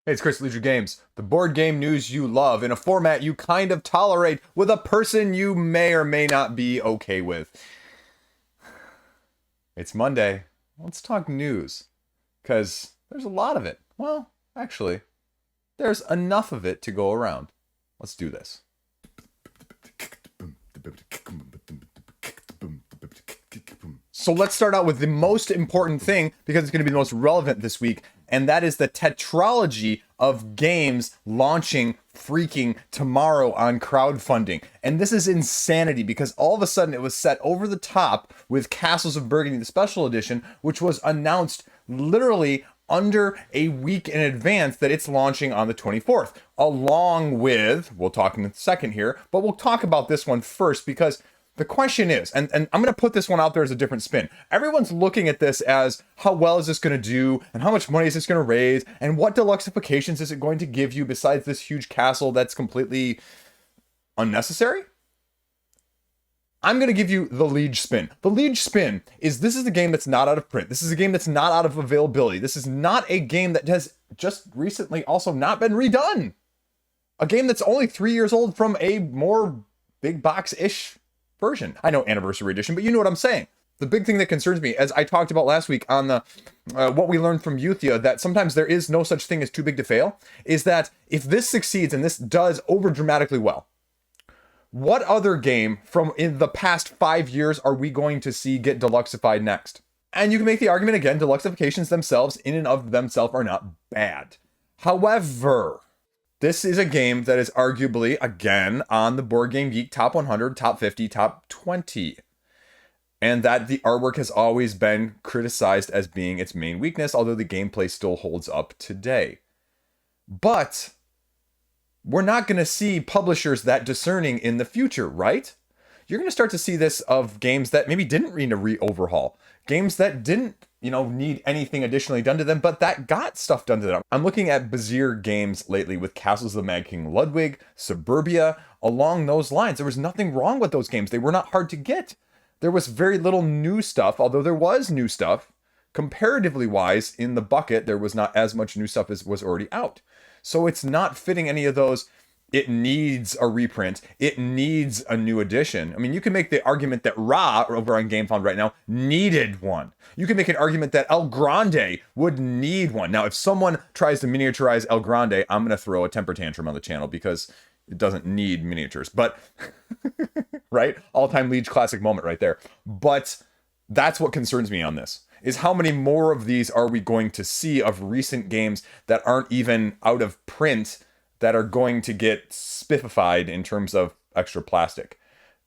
Hey, it's Chris, Liege Games, the board game news you love in a format you kind of tolerate with a person you may or may not be okay with. It's Monday. Let's talk news, because there's a lot of it. Well, actually, there's enough of it to go around. Let's do this. So let's start out with the most important thing, because it's going to be the most relevant this week, and that is the tetralogy of games launching freaking tomorrow on crowdfunding. And this is insanity, because all of a sudden it was set over the top with Castles of Burgundy, the special edition, which was announced literally under a week in advance that it's launching on the 24th, along with, we'll talk in a second here, but we'll talk about this one first, because the question is, and I'm going to put this one out there as a different spin. Everyone's looking at this as, how well is this going to do? And how much money is this going to raise? And what deluxeifications is it going to give you besides this huge castle that's completely unnecessary? I'm going to give you the Liege spin. The Liege spin is, this is a game that's not out of print. This is a game that's not out of availability. This is not a game that has just recently also not been redone. A game that's only 3 years old from a more big box-ish version. I know anniversary edition, but you know what I'm saying. The big thing that concerns me, as I talked about last week on the what we learned from Youthia, that sometimes there is no such thing as too big to fail, is that if this succeeds and this does over dramatically well, what other game from in the past 5 years are we going to see get deluxeified next? And you can make the argument again, deluxeifications themselves in and of themselves are not bad. However, this is a game that is arguably, again, on the Board Game Geek top 100, top 50, top 20. And that the artwork has always been criticized as being its main weakness, although the gameplay still holds up today. But we're not going to see publishers that discerning in the future, right? You're going to start to see this of games that maybe didn't need a re-overhaul. Games that didn't, need anything additionally done to them, but that got stuff done to them. I'm looking at Bazier games lately with Castles of the Mad King Ludwig, Suburbia, along those lines. There was nothing wrong with those games. They were not hard to get. There was very little new stuff, although there was new stuff. Comparatively wise, in the bucket, there was not as much new stuff as was already out. So it's not fitting any of those, it needs a reprint, it needs a new edition. I mean, you can make the argument that Ra, over on GameFound right now, needed one. You can make an argument that El Grande would need one. Now, if someone tries to miniaturize El Grande, I'm going to throw a temper tantrum on the channel because it doesn't need miniatures. But, right? All-time Liege classic moment right there. But that's what concerns me on this, is how many more of these are we going to see of recent games that aren't even out of print that are going to get spiffified in terms of extra plastic.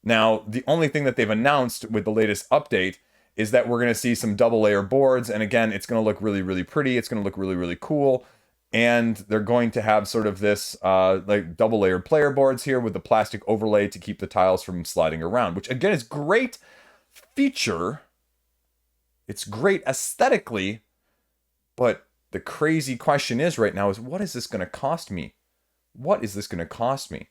Now, the only thing that they've announced with the latest update is that we're going to see some double layer boards. And again, it's going to look really, really pretty. It's going to look really, really cool. And they're going to have sort of this like double layered player boards here with the plastic overlay to keep the tiles from sliding around, which again is great feature. It's great aesthetically, but the crazy question is right now is, what is this going to cost me? What is this going to cost me?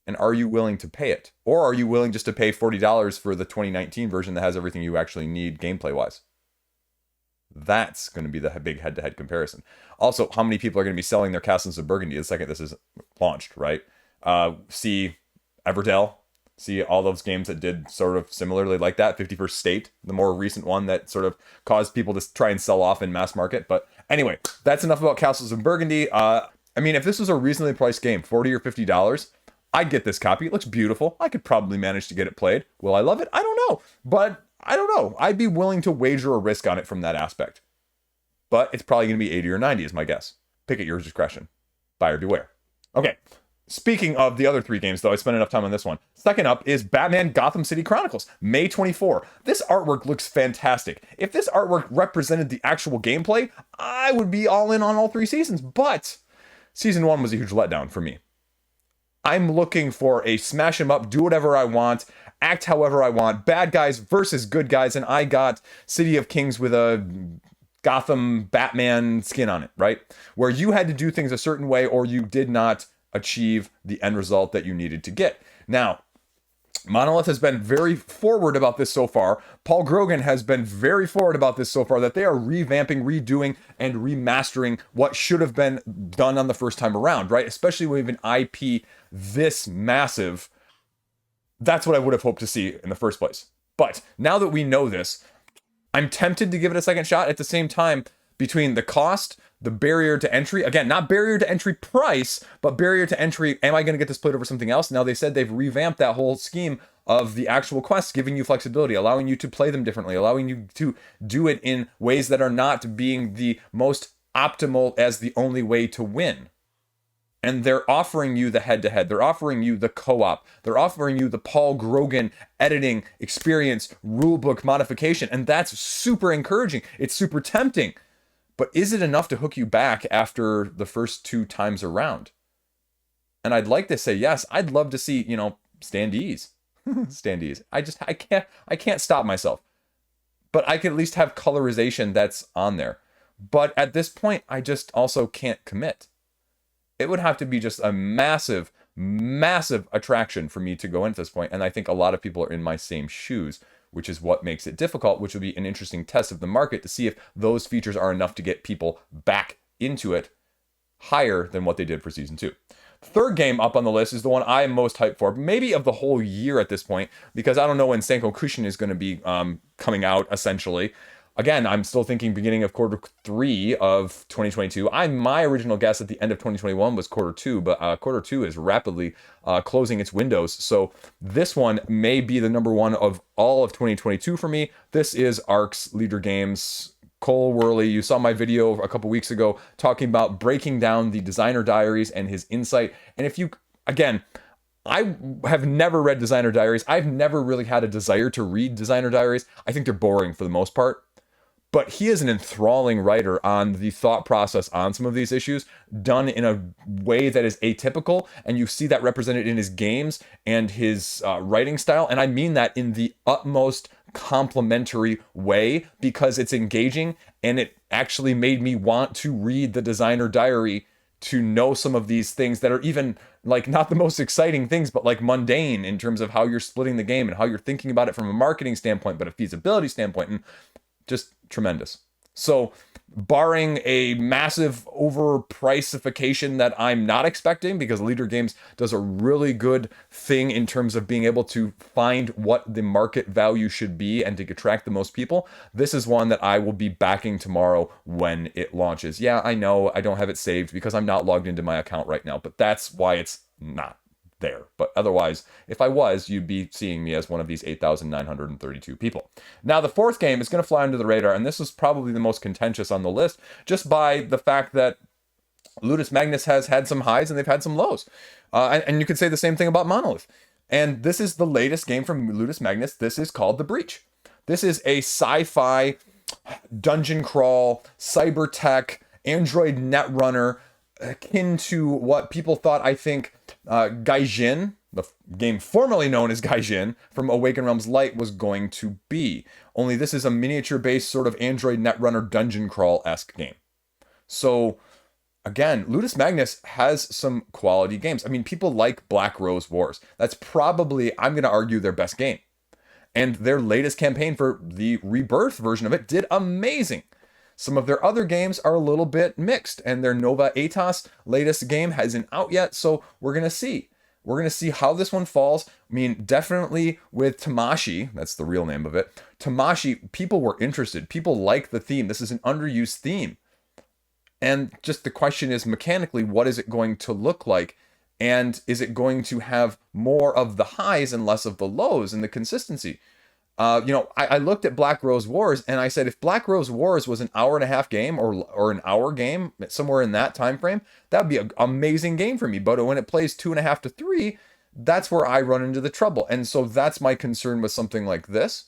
And are you willing to pay it? Or are you willing just to pay $40 for the 2019 version that has everything you actually need gameplay-wise? That's going to be the big head-to-head comparison. Also, how many people are going to be selling their Castles of Burgundy the second this is launched, right? See Everdell. See all those games that did sort of similarly like that. 51st State, the more recent one that sort of caused people to try and sell off in mass market. But anyway, that's enough about Castles of Burgundy. I mean, if this was a reasonably priced game, $40 or $50, I'd get this copy. It looks beautiful. I could probably manage to get it played. Will I love it? I don't know. But I don't know. I'd be willing to wager a risk on it from that aspect. But it's probably going to be 80 or 90 is my guess. Pick at your discretion. Buyer beware. Okay. Speaking of the other three games, though, I spent enough time on this one. Second up is Batman Gotham City Chronicles, May 24. This artwork looks fantastic. If this artwork represented the actual gameplay, I would be all in on all three seasons. But Season 1 was a huge letdown for me. I'm looking for a smash 'em up, do whatever I want, act however I want, bad guys versus good guys, and I got City of Kings with a Gotham Batman skin on it, right? Where you had to do things a certain way or you did not achieve the end result that you needed to get. Now, Monolith has been very forward about this so far. Paul Grogan has been very forward about this so far, that they are revamping, redoing, and remastering what should have been done on the first time around, right? Especially with an IP this massive. That's what I would have hoped to see in the first place. But now that we know this, I'm tempted to give it a second shot. At the same time, between the cost, the barrier to entry, again, not barrier to entry price, but barrier to entry, am I going to get this played over something else? Now, they said they've revamped that whole scheme of the actual quests, giving you flexibility, allowing you to play them differently, allowing you to do it in ways that are not being the most optimal as the only way to win. And they're offering you the head-to-head. They're offering you the co-op. They're offering you the Paul Grogan editing experience, rulebook modification. And that's super encouraging. It's super tempting. But is it enough to hook you back after the first 2 times around? And I'd like to say yes. I'd love to see, standees. Standees. I can't stop myself. But I can at least have colorization that's on there. But at this point, I just also can't commit. It would have to be just a massive, massive attraction for me to go into this point. And I think a lot of people are in my same shoes, which is what makes it difficult, which would be an interesting test of the market to see if those features are enough to get people back into it higher than what they did for Season 2. Third game up on the list is the one I'm most hyped for, maybe of the whole year at this point, because I don't know when Senko Kushin is going to be coming out, essentially. Again, I'm still thinking beginning of quarter 3 of 2022. My original guess at the end of 2021 was quarter 2, but quarter 2 is rapidly closing its windows. So this one may be the number one of all of 2022 for me. This is Ark's Leader Games. Cole Worley, you saw my video a couple weeks ago talking about breaking down the designer diaries and his insight. And if you, again, I have never read designer diaries. I've never really had a desire to read designer diaries. I think they're boring for the most part. But he is an enthralling writer on the thought process on some of these issues, done in a way that is atypical, and you see that represented in his games and his writing style. And I mean that in the utmost complimentary way, because it's engaging, and it actually made me want to read the designer diary to know some of these things that are even like not the most exciting things, but like mundane in terms of how you're splitting the game and how you're thinking about it from a marketing standpoint, but a feasibility standpoint, and just tremendous. So barring a massive overpricification that I'm not expecting, because Leader Games does a really good thing in terms of being able to find what the market value should be and to attract the most people, this is one that I will be backing tomorrow when it launches. Yeah, I know I don't have it saved because I'm not logged into my account right now, but that's why it's not there. But otherwise, if I was, you'd be seeing me as one of these 8,932 people. Now, the fourth game is going to fly under the radar, and this is probably the most contentious on the list, just by the fact that Ludus Magnus has had some highs and they've had some lows. And you could say the same thing about Monolith. And this is the latest game from Ludus Magnus. This is called The Breach. This is a sci-fi dungeon crawl, cyber tech, Android netrunner, akin to what people thought, I think, Gaijin, the game formerly known as Gaijin from Awaken Realms Light, was going to be. Only this is a miniature-based sort of Android netrunner dungeon crawl-esque game. So, again, Ludus Magnus has some quality games. I mean, people like Black Rose Wars. That's probably, I'm going to argue, their best game. And their latest campaign for the Rebirth version of it did amazing. Some of their other games are a little bit mixed, and their Nova Atos latest game hasn't out yet, so we're going to see. We're going to see how this one falls. I mean, definitely with Tamashii, that's the real name of it. Tamashii, people were interested. People like the theme. This is an underused theme. And just the question is, mechanically, what is it going to look like? And is it going to have more of the highs and less of the lows and the consistency? I looked at Black Rose Wars and I said, if Black Rose Wars was an hour-and-a-half game or an hour game, somewhere in that time frame, that would be an amazing game for me. But when it plays 2.5 to 3, that's where I run into the trouble. And so that's my concern with something like this,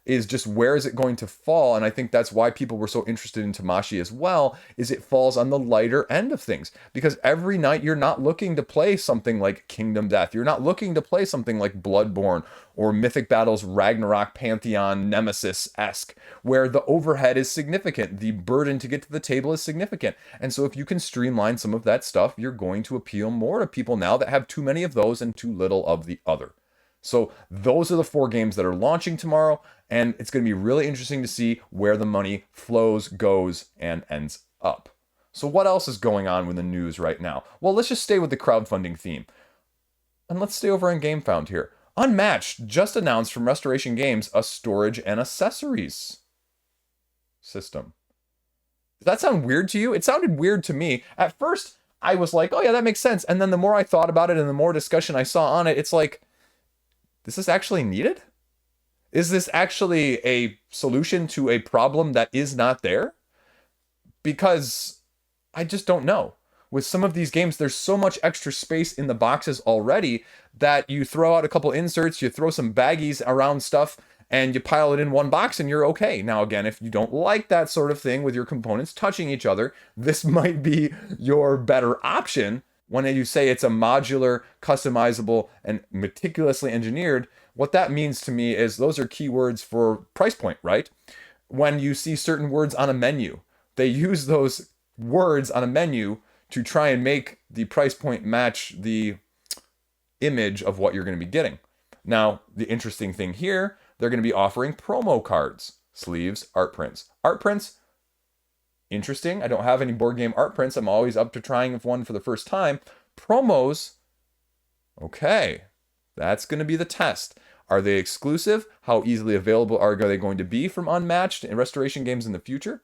is just where is it going to fall? And I think that's why people were so interested in Tamashii as well, is it falls on the lighter end of things. Because every night you're not looking to play something like Kingdom Death. You're not looking to play something like Bloodborne or Mythic Battles Ragnarok Pantheon Nemesis-esque, where the overhead is significant. The burden to get to the table is significant. And so if you can streamline some of that stuff, you're going to appeal more to people now that have too many of those and too little of the other. So those are the 4 games that are launching tomorrow, and it's going to be really interesting to see where the money flows, goes, and ends up. So what else is going on with the news right now? Well, let's just stay with the crowdfunding theme. And let's stay over on GameFound here. Unmatched just announced from Restoration Games a storage and accessories system. Does that sound weird to you? It sounded weird to me. At first, I was like, oh yeah, that makes sense. And then the more I thought about it and the more discussion I saw on it, it's like, this is actually needed? Is this actually a solution to a problem that is not there? Because I just don't know. With some of these games, there's so much extra space in the boxes already that you throw out a couple inserts, you throw some baggies around stuff, and you pile it in one box and you're okay. Now, again, if you don't like that sort of thing with your components touching each other, this might be your better option. When you say it's a modular, customizable, and meticulously engineered, what that means to me is those are keywords for price point, right? When you see certain words on a menu, they use those words on a menu to try and make the price point match the image of what you're going to be getting. Now, the interesting thing here, they're going to be offering promo cards, sleeves, art prints. Art prints, interesting. I don't have any board game art prints. I'm always up to trying one for the first time. Promos, okay, that's going to be the test. Are they exclusive? How easily available are they going to be from Unmatched and Restoration Games in the future?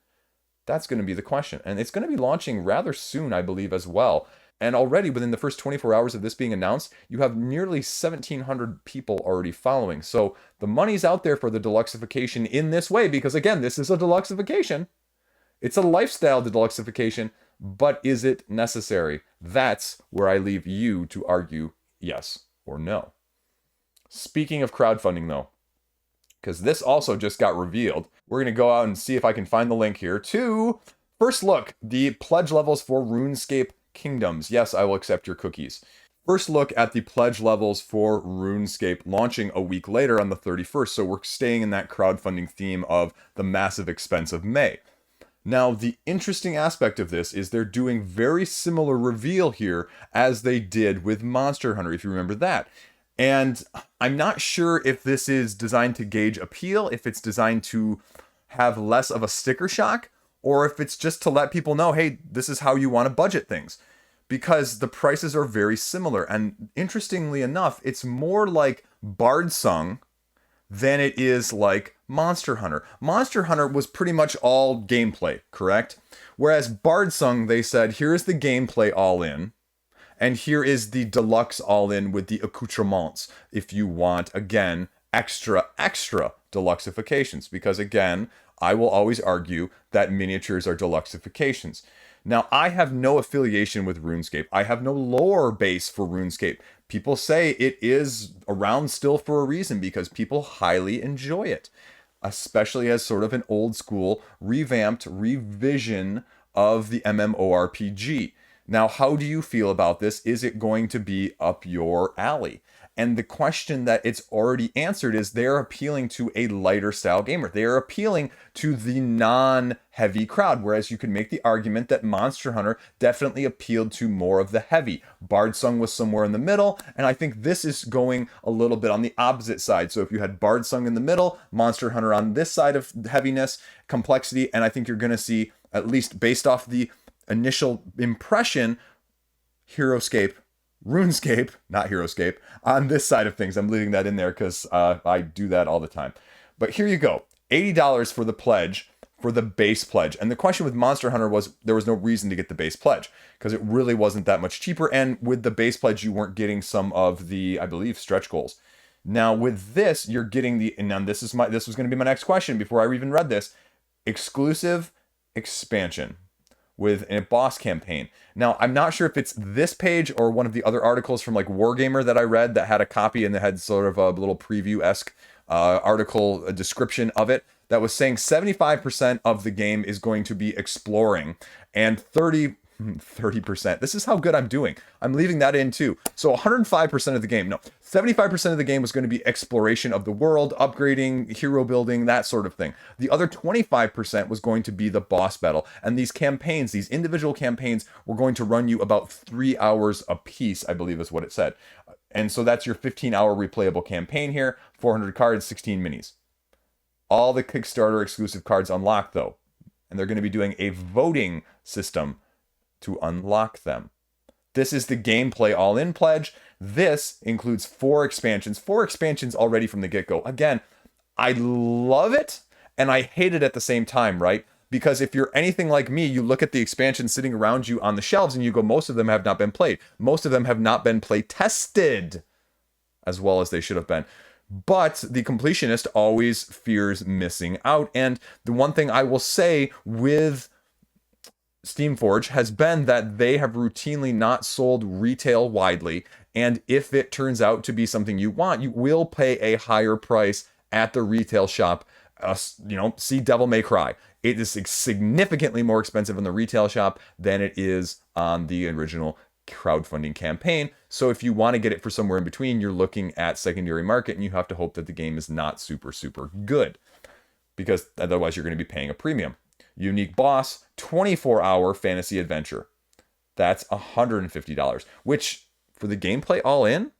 That's going to be the question. And it's going to be launching rather soon, I believe, as well. And already within the first 24 hours of this being announced, you have nearly 1,700 people already following. So the money's out there for the deluxification in this way, because again, this is a deluxification. It's a lifestyle deluxification, but is it necessary? That's where I leave you to argue yes or no. Speaking of crowdfunding though, because this also just got revealed. We're going to go out and see if I can find the link here to first look, the pledge levels for RuneScape Kingdoms. Yes, I will accept your cookies. First look at the pledge levels for RuneScape launching a week later on the 31st. So we're staying in that crowdfunding theme of the massive expense of May. Now, the interesting aspect of this is they're doing very similar reveal here as they did with Monster Hunter, if you remember that. And I'm not sure if this is designed to gauge appeal, if it's designed to have less of a sticker shock, or if it's just to let people know, hey, this is how you want to budget things. Because the prices are very similar. And interestingly enough, it's more like Bard Sung than it is like Monster Hunter. Monster Hunter was pretty much all gameplay, correct? Whereas Bard Sung, they said, here's the gameplay all in. And here is the deluxe all-in with the accoutrements if you want, again, extra deluxifications. Because again, I will always argue that miniatures are deluxifications. Now, I have no affiliation with RuneScape. I have no lore base for RuneScape. People say it is around still for a reason because people highly enjoy it, especially as sort of an old school, revamped revision of the MMORPG. Now, how do you feel about this? Is it going to be up your alley? And the question that it's already answered is they're appealing to a lighter style gamer. They are appealing to the non-heavy crowd, whereas you could make the argument that Monster Hunter definitely appealed to more of the heavy. Bard Sung was somewhere in the middle, and I think this is going a little bit on the opposite side. So if you had Bard Sung in the middle, Monster Hunter on this side of heaviness, complexity, and I think you're going to see, at least based off the initial impression, RuneScape, not Heroescape, on this side of things. I'm leaving that in there because I do that all the time. But here you go. $80 for the pledge, for the base pledge. And the question with Monster Hunter was there was no reason to get the base pledge because it really wasn't that much cheaper. And with the base pledge, you weren't getting some of the, I believe, stretch goals. Now with this, you're getting the, and now this was going to be my next question before I even read this, exclusive expansion with a boss campaign. Now, I'm not sure if it's this page or one of the other articles from like Wargamer that I read that had a copy and that had sort of a little preview-esque article, a description of it, that was saying 75% of the game is going to be exploring and 30%. This is how good I'm doing. I'm leaving that in too. So 105% of the game, no, 75% of the game was going to be exploration of the world, upgrading, hero building, that sort of thing. The other 25% was going to be the boss battle. And these campaigns, these individual campaigns, were going to run you about 3 hours a piece, I believe is what it said. And so that's your 15-hour replayable campaign here. 400 cards, 16 minis. All the Kickstarter exclusive cards unlocked, though. And they're going to be doing a voting system to unlock them. This is the gameplay all-in pledge. This includes 4 expansions. 4 expansions already from the get-go. Again, I love it, and I hate it at the same time, right? Because if you're anything like me, you look at the expansions sitting around you on the shelves and you go, most of them have not been played. Most of them have not been play tested as well as they should have been. But the completionist always fears missing out. And the one thing I will say with Steamforge has been that they have routinely not sold retail widely. And if it turns out to be something you want, you will pay a higher price at the retail shop. See Devil May Cry. It is significantly more expensive in the retail shop than it is on the original crowdfunding campaign. So if you want to get it for somewhere in between, you're looking at secondary market, and you have to hope that the game is not super, super good, because otherwise you're going to be paying a premium. Unique boss, 24-hour fantasy adventure. That's $150, which for the gameplay all in,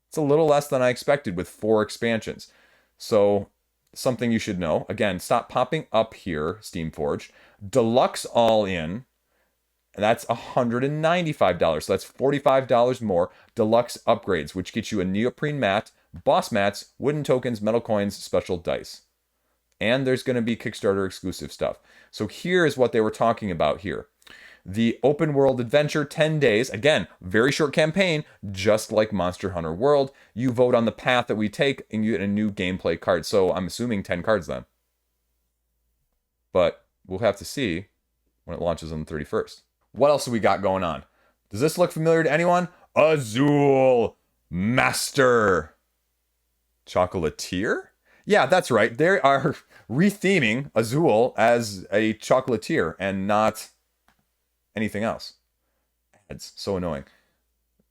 it's a little less than I expected with 4 expansions. So something you should know, again, stop popping up here, Steamforged. Deluxe all in, and that's $195. So that's $45 more. Deluxe upgrades, which gets you a neoprene mat, boss mats, wooden tokens, metal coins, special dice. And there's going to be Kickstarter exclusive stuff. So here's what they were talking about here. The open world adventure, 10 days. Again, very short campaign, just like Monster Hunter World. You vote on the path that we take, and you get a new gameplay card. So I'm assuming 10 cards then. But we'll have to see when it launches on the 31st. What else have we got going on? Does this look familiar to anyone? Azul Master Chocolatier? Yeah, that's right. They are retheming Azul as a chocolatier and not anything else. It's so annoying.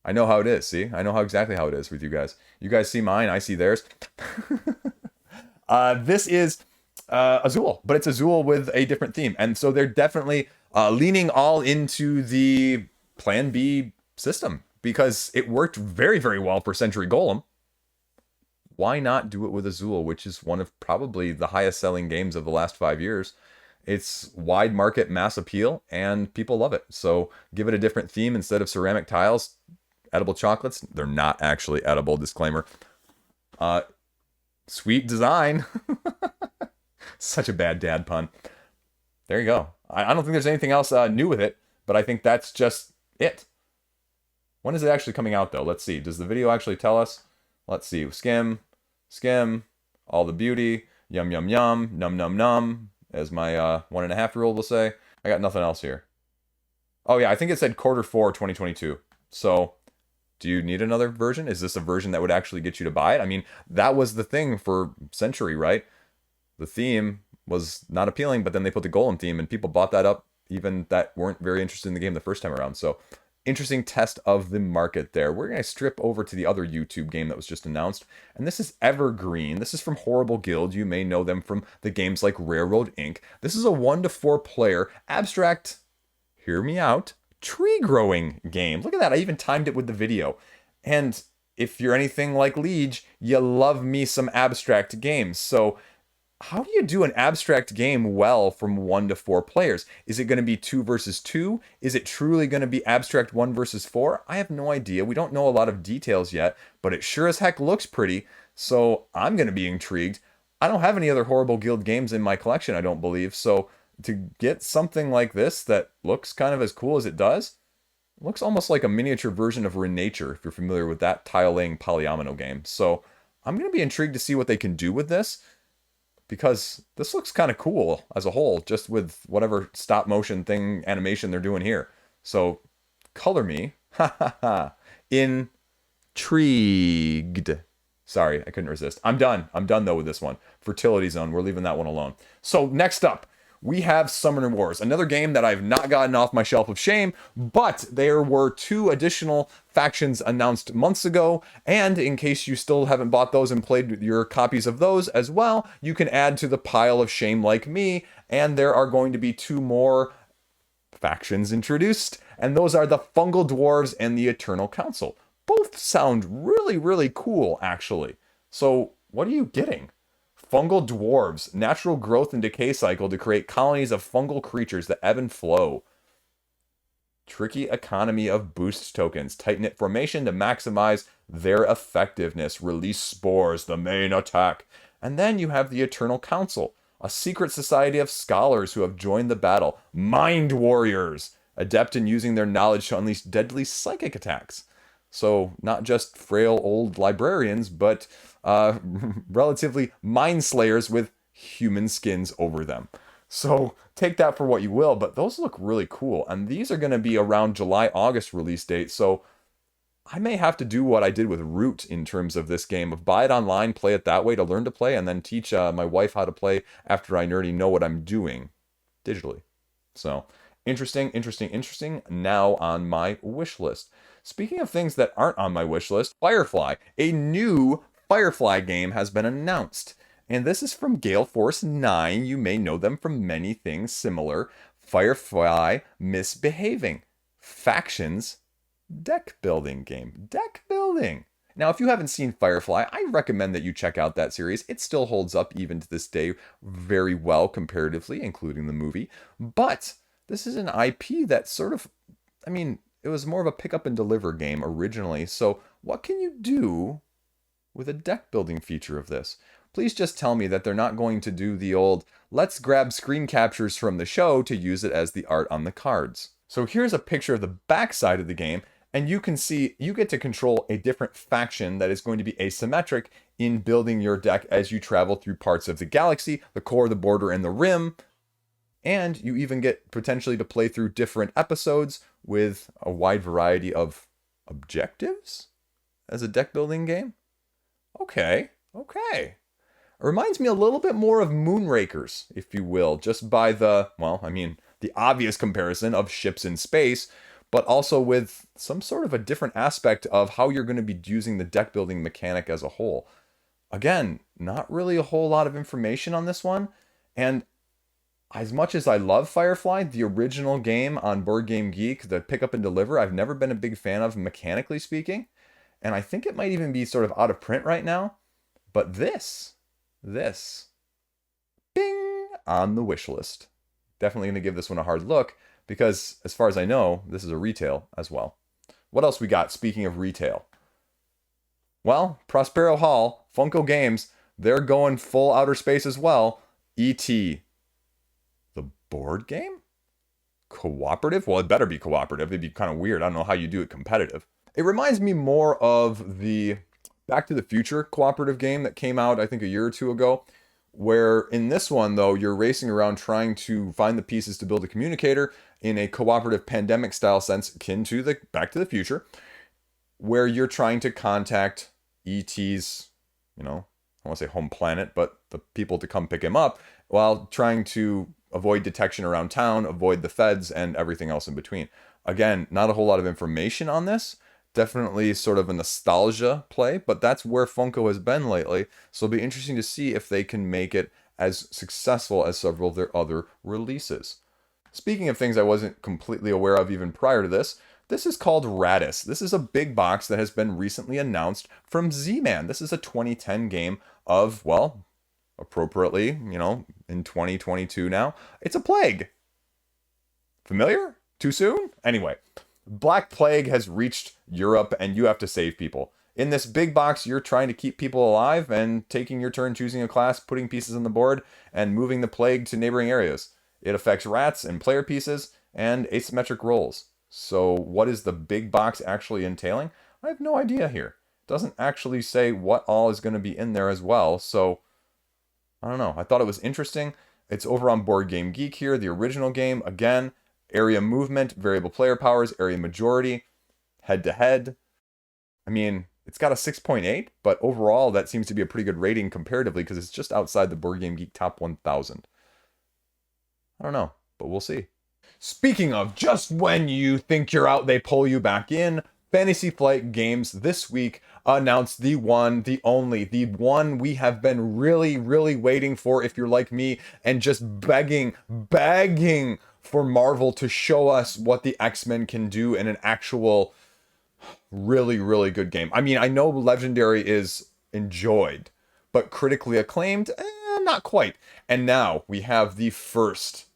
I know how it is, see? I know exactly how it is with you guys. You guys see mine, I see theirs. This is Azul, but it's Azul with a different theme. And so they're definitely leaning all into the Plan B system, because it worked very, very well for Century Golem. Why not do it with Azul, which is one of probably the highest selling games of the last 5 years? It's wide market mass appeal, and people love it. So give it a different theme instead of ceramic tiles, edible chocolates. They're not actually edible, disclaimer. Sweet design. Such a bad dad pun. There you go. I don't think there's anything else new with it, but I think that's just it. When is it actually coming out, though? Let's see. Does the video actually tell us? Let's see. Skim, all the beauty, yum, yum, yum, num, num, num, as my 1.5-year-old will say. I got nothing else here. Oh, yeah, I think it said Q4 2022. So, do you need another version? Is this a version that would actually get you to buy it? I mean, that was the thing for Century, right? The theme was not appealing, but then they put the Golem theme, and people bought that up, even that weren't very interested in the game the first time around. So, interesting test of the market there. We're going to strip over to the other YouTube game that was just announced, and this is Evergreen. This is from Horrible Guild. You may know them from the games like Railroad Inc. This is a 1 to 4 player abstract, hear me out, tree growing game. Look at that. I even timed it with the video. And if you're anything like Liege, you love me some abstract games. So how do you do an abstract game well from 1 to 4 players? Is it going to be 2 versus 2? Is it truly going to be abstract 1 versus 4? I have no idea. We don't know a lot of details yet, but it sure as heck looks pretty. So I'm going to be intrigued. I don't have any other Horrible Guild games in my collection, I don't believe. So to get something like this that looks kind of as cool as it does, looks almost like a miniature version of Renature, if you're familiar with that tile-laying polyomino game. So I'm going to be intrigued to see what they can do with this, because this looks kind of cool as a whole, just with whatever stop motion thing animation they're doing here. So color me. Intrigued. Sorry, I couldn't resist. I'm done though with this one. Fertility Zone, we're leaving that one alone. So next up, we have Summoner Wars, another game that I've not gotten off my shelf of shame, but there were 2 additional factions announced months ago, and in case you still haven't bought those and played your copies of those as well, you can add to the pile of shame like me, and there are going to be 2 more factions introduced, and those are the Fungal Dwarves and the Eternal Council. Both both sound really, really cool, actually. So, what are you getting? Fungal dwarves, natural growth and decay cycle to create colonies of fungal creatures that ebb and flow. Tricky economy of boost tokens, tight-knit formation to maximize their effectiveness. Release spores, the main attack. And then you have the Eternal Council, a secret society of scholars who have joined the battle. Mind warriors, adept in using their knowledge to unleash deadly psychic attacks. So, not just frail old librarians, but relatively mind slayers with human skins over them. So, take that for what you will, but those look really cool. And these are going to be around July, August release date. So, I may have to do what I did with Root in terms of this game of buy it online, play it that way to learn to play, and then teach my wife how to play after I nerdy know what I'm doing digitally. So, interesting. Now on my wish list. Speaking of things that aren't on my wish list, Firefly. A new Firefly game has been announced. And this is from Gale Force 9. You may know them from many things similar. Firefly Misbehaving. Factions deck building game. Deck building. Now, if you haven't seen Firefly, I recommend that you check out that series. It still holds up even to this day very well comparatively, including the movie. But this is an IP that sort of, it was more of a pick up and deliver game originally. So what can you do with a deck building feature of this? Please just tell me that they're not going to do the old, let's grab screen captures from the show to use it as the art on the cards. So here's a picture of the backside of the game, and you can see you get to control a different faction that is going to be asymmetric in building your deck as you travel through parts of the galaxy, the core, the border, and the rim. And you even get potentially to play through different episodes with a wide variety of objectives as a deck building game. Okay. It reminds me a little bit more of Moonrakers, if you will, just by the obvious comparison of ships in space, but also with some sort of a different aspect of how you're going to be using the deck building mechanic as a whole. Again, not really a whole lot of information on this one, and as much as I love Firefly, the original game on Board Game Geek, the pick up and deliver, I've never been a big fan of mechanically speaking, and I think it might even be sort of out of print right now, but this, bing, on the wish list. Definitely going to give this one a hard look, because as far as I know, this is a retail as well. What else we got, speaking of retail? Well, Prospero Hall, Funko Games, they're going full outer space as well. E.T. The board game? Cooperative? Well, it better be cooperative. It'd be kind of weird. I don't know how you do it competitive. It reminds me more of the Back to the Future cooperative game that came out, I think, a year or two ago, where in this one, though, you're racing around trying to find the pieces to build a communicator in a cooperative pandemic-style sense akin to the Back to the Future, where you're trying to contact E.T.'s, I want to say home planet, but the people to come pick him up, while trying to avoid detection around town, avoid the feds, and everything else in between. Again, not a whole lot of information on this. Definitely sort of a nostalgia play, but that's where Funko has been lately. So it'll be interesting to see if they can make it as successful as several of their other releases. Speaking of things I wasn't completely aware of even prior to this, this is called Radis. This is a big box that has been recently announced from Z-Man. This is a 2010 game of, well, appropriately, in 2022 now, it's a plague. Familiar? Too soon? Anyway, Black Plague has reached Europe and you have to save people. In this big box, you're trying to keep people alive and taking your turn choosing a class, putting pieces on the board, and moving the plague to neighboring areas. It affects rats and player pieces and asymmetric rolls. So what is the big box actually entailing? I have no idea here. It doesn't actually say what all is going to be in there as well, so I don't know. I thought it was interesting. It's over on Board Game Geek here, the original game. Again, area movement, variable player powers, area majority, head-to-head. It's got a 6.8, but overall that seems to be a pretty good rating comparatively because it's just outside the Board Game Geek top 1,000. I don't know, but we'll see. Speaking of just when you think you're out, they pull you back in, Fantasy Flight Games this week announced the one, the only, the one we have been really, really waiting for if you're like me and just begging for Marvel to show us what the X-Men can do in an actual Really, really good game. I mean, I know Legendary is enjoyed, but critically acclaimed, not quite. And now we have the first,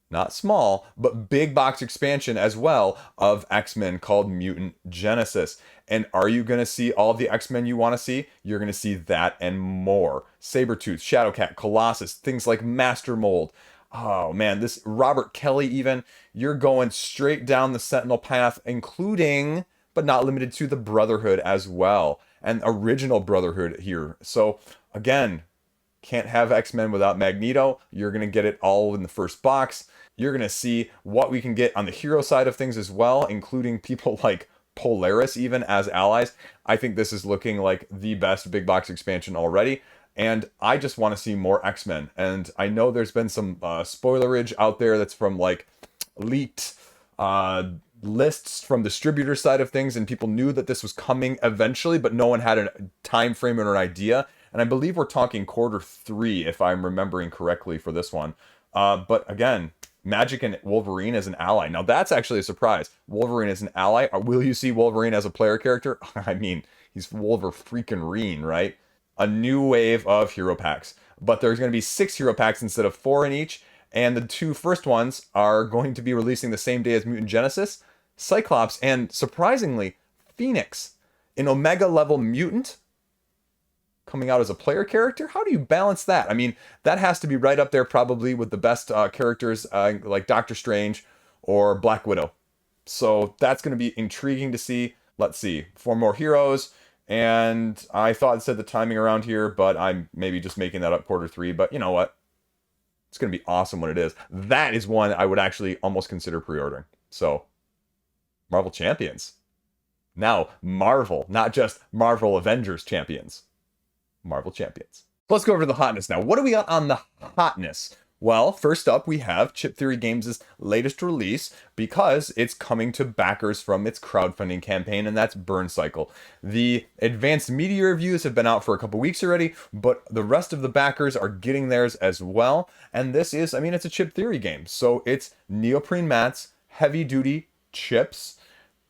not small, but big box expansion as well of X-Men called Mutant Genesis. And are you going to see all the X-Men you want to see? You're going to see that and more. Sabretooth, Shadowcat, Colossus, things like Master Mold. Oh man, this Robert Kelly even, you're going straight down the Sentinel path, including, but not limited to, the Brotherhood as well. And original Brotherhood here. So again, can't have X-Men without Magneto. You're going to get it all in the first box. You're going to see what we can get on the hero side of things as well, including people like Polaris even as allies. I think this is looking like the best big box expansion already. And I just want to see more X-Men. And I know there's been some spoilerage out there that's from like leaked lists from distributor side of things, and people knew that this was coming eventually, but no one had a time frame or an idea. And I believe we're talking Q3, if I'm remembering correctly, for this one. But again, Magic and Wolverine as an ally. Now that's actually a surprise. Wolverine as an ally. Will you see Wolverine as a player character? I mean, he's Wolver-freaking-reen, right? A new wave of hero packs. But there's going to be 6 hero packs instead of 4 in each. And the 2 first ones are going to be releasing the same day as Mutant Genesis, Cyclops, and surprisingly, Phoenix. An Omega level mutant coming out as a player character. How do you balance that? I mean, that has to be right up there probably with the best characters like Doctor Strange or Black Widow. So that's going to be intriguing to see. Let's see. 4 more heroes. And I thought it said the timing around here, but I'm maybe just making that up Q3. But you know what? It's going to be awesome when it is. That is one I would actually almost consider pre-ordering. So, Marvel Champions. Now, Marvel, not just Marvel Avengers Champions. Marvel Champions. Let's go over to the hotness now. What do we got on the hotness? Well, first up, we have Chip Theory Games' latest release because it's coming to backers from its crowdfunding campaign, and that's Burn Cycle. The advanced media reviews have been out for a couple weeks already, but the rest of the backers are getting theirs as well. And this is, I mean, it's a Chip Theory game. So it's neoprene mats, heavy duty chips,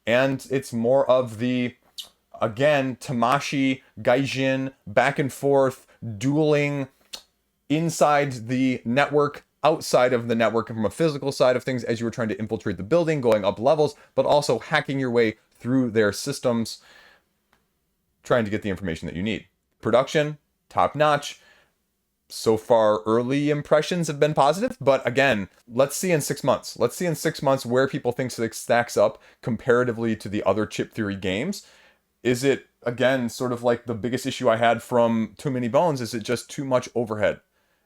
and it's more of the, again, Tamashi, Gaijin, back and forth, dueling inside the network, outside of the network, and from a physical side of things as you were trying to infiltrate the building, going up levels, but also hacking your way through their systems, trying to get the information that you need. Production, top notch. So far, early impressions have been positive, but again, let's see in 6 months. Let's see in 6 months where people think it stacks up comparatively to the other Chip Theory games. Is it, again, sort of like the biggest issue I had from Too Many Bones? Is it just too much overhead?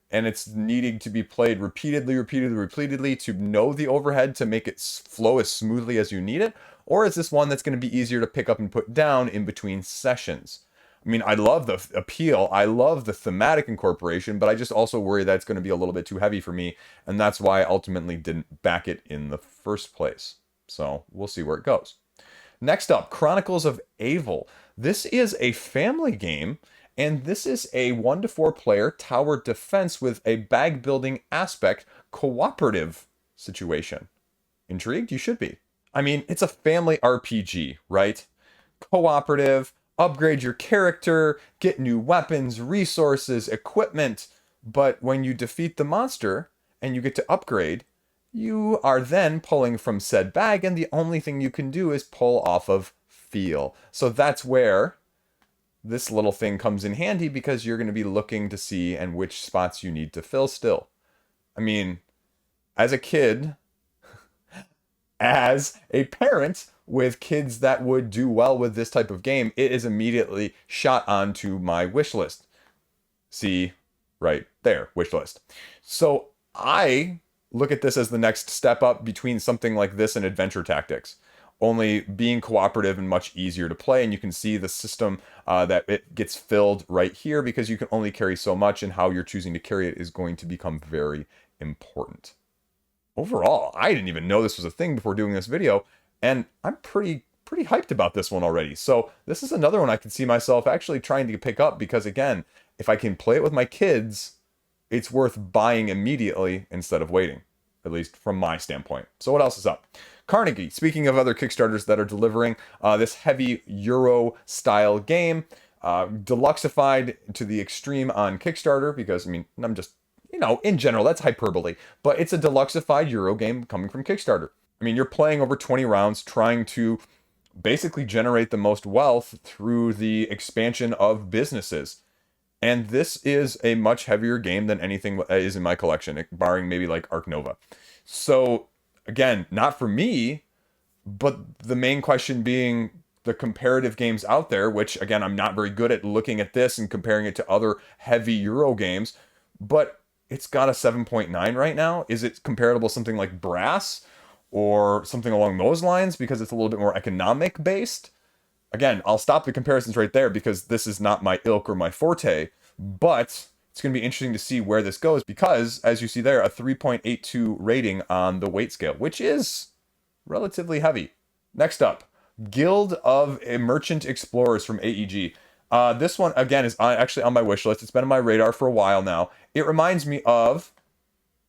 And it's needing to be played repeatedly to know the overhead to make it flow as smoothly as you need it? Or is this one that's going to be easier to pick up and put down in between sessions? I mean, I love the appeal. I love the thematic incorporation, but I just also worry that it's going to be a little bit too heavy for me. And that's why I ultimately didn't back it in the first place. So we'll see where it goes. Next up, Chronicles of Avel. This is a family game, and this is a 1 to 4 player tower defense with a bag building aspect cooperative situation. Intrigued? You should be. I mean, it's a family RPG, right? Cooperative, upgrade your character, get new weapons, resources, equipment. But when you defeat the monster and you get to upgrade, you are then pulling from said bag, and the only thing you can do is pull off of feel. So that's where this little thing comes in handy, because you're going to be looking to see and which spots you need to fill still. I mean, as a kid, as a parent with kids that would do well with this type of game, it is immediately shot onto my wish list. See, right there, wish list. So I look at this as the next step up between something like this and Adventure Tactics, only being cooperative and much easier to play. And you can see the system that it gets filled right here, because you can only carry so much, and how you're choosing to carry it is going to become very important. Overall, I didn't even know this was a thing before doing this video, and I'm pretty hyped about this one already. So this is another one I can see myself actually trying to pick up, because again, if I can play it with my kids, it's worth buying immediately instead of waiting. at least from my standpoint. So what else is up? Carnegie, speaking of other Kickstarters that are delivering this heavy Euro-style game, deluxeified to the extreme on Kickstarter, because, I mean, I'm just, in general, that's hyperbole, but it's a deluxeified Euro game coming from Kickstarter. I mean, you're playing over 20 rounds, trying to basically generate the most wealth through the expansion of businesses. And this is a much heavier game than anything is in my collection, barring maybe like Arc Nova. So, again, not for me, but the main question being the comparative games out there, which, again, I'm not very good at looking at this and comparing it to other heavy Euro games, but it's got a 7.9 right now. Is it comparable to something like Brass or something along those lines because it's a little bit more economic based? Again, I'll stop the comparisons right there because this is not my ilk or my forte, but it's going to be interesting to see where this goes because, as you see there, a 3.82 rating on the weight scale, which is relatively heavy. Next up, Guild of Merchant Explorers from AEG. This one, again, is actually on my wish list. It's been on my radar for a while now. It reminds me of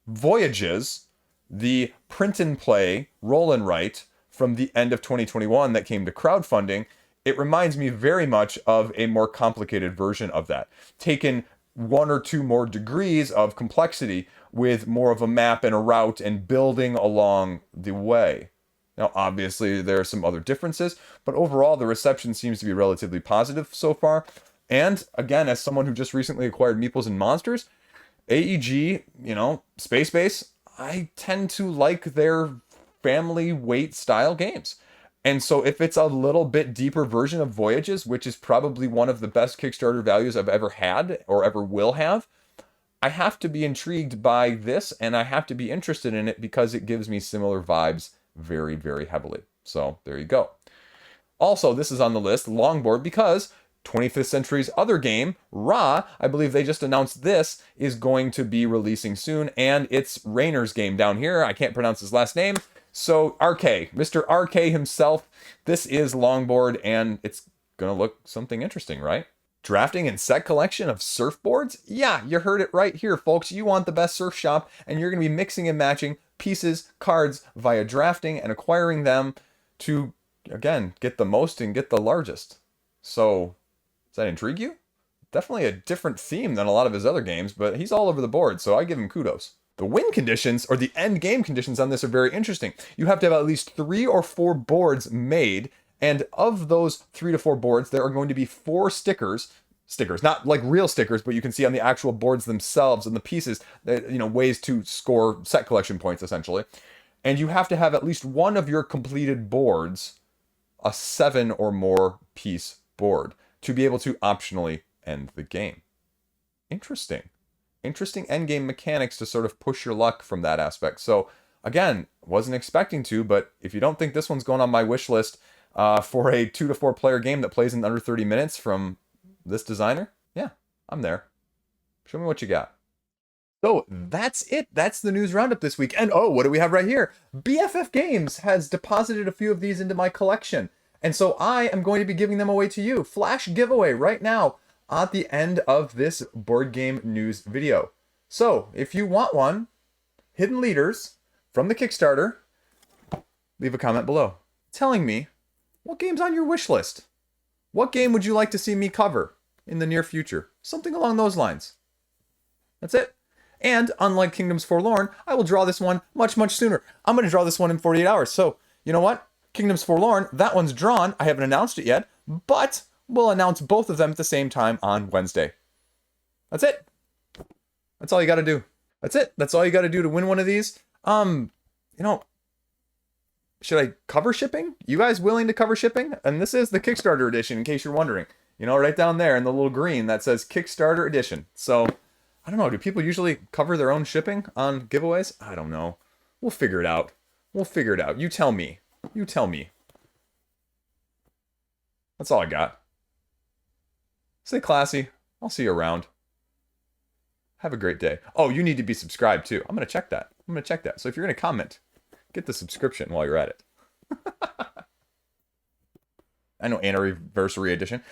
Voyages, the print and play roll and write from the end of 2021 that came to crowdfunding. It reminds me very much of a more complicated version of that, taken one or two more degrees of complexity with more of a map and a route and building along the way. Now, obviously, there are some other differences, but overall, the reception seems to be relatively positive so far. And again, as someone who just recently acquired Meeples and Monsters, AEG, Space Base, I tend to like their family weight style games. And so if it's a little bit deeper version of Voyages, which is probably one of the best Kickstarter values I've ever had or ever will have, I have to be intrigued by this and I have to be interested in it because it gives me similar vibes very, very heavily. So there you go. Also, this is on the list, Longboard, because 25th Century's other game, Ra, I believe they just announced this, is going to be releasing soon, and it's Rainer's game down here. I can't pronounce his last name. So RK, Mr. RK himself, this is Longboard, and it's going to look something interesting, right? Drafting and set collection of surfboards? Yeah, you heard it right here, folks. You want the best surf shop, and you're going to be mixing and matching pieces, cards, via drafting and acquiring them to, again, get the most and get the largest. So, does that intrigue you? Definitely a different theme than a lot of his other games, but he's all over the board, so I give him kudos. The win conditions, or the end game conditions on this are very interesting. You have to have at least 3 or 4 boards made, and of those 3 to 4 boards, there are going to be 4 stickers, not like real stickers, but you can see on the actual boards themselves and the pieces, ways to score set collection points, essentially. And you have to have at least one of your completed boards, a 7 or more piece board, to be able to optionally end the game. Interesting endgame mechanics to sort of push your luck from that aspect. So again, wasn't expecting to, but if you don't think this one's going on my wish list for a 2 to 4 player game that plays in under 30 minutes from this designer, yeah, I'm there. Show me what you got. So that's it. That's the news roundup this week. And oh, what do we have right here? BFF Games has deposited a few of these into my collection. And so I am going to be giving them away to you. Flash giveaway right now at the end of this board game news video. So if you want one, Hidden Leaders from the Kickstarter, leave a comment below telling me what game's on your wish list. What game would you like to see me cover in the near future? Something along those lines. That's it. And unlike Kingdoms Forlorn, I will draw this one much, much sooner. I'm going to draw this one in 48 hours. So, you know what? Kingdoms Forlorn, that one's drawn. I haven't announced it yet, but we'll announce both of them at the same time on Wednesday. That's it. That's all you got to do. That's it. That's all you got to do to win one of these. Should I cover shipping? You guys willing to cover shipping? And this is the Kickstarter edition, in case you're wondering. Right down there in the little green that says Kickstarter edition. So, I don't know. Do people usually cover their own shipping on giveaways? I don't know. We'll figure it out. You tell me. That's all I got. Stay classy. I'll see you around. Have a great day. Oh, you need to be subscribed too. I'm going to check that. So if you're going to comment, get the subscription while you're at it. I know, anniversary edition.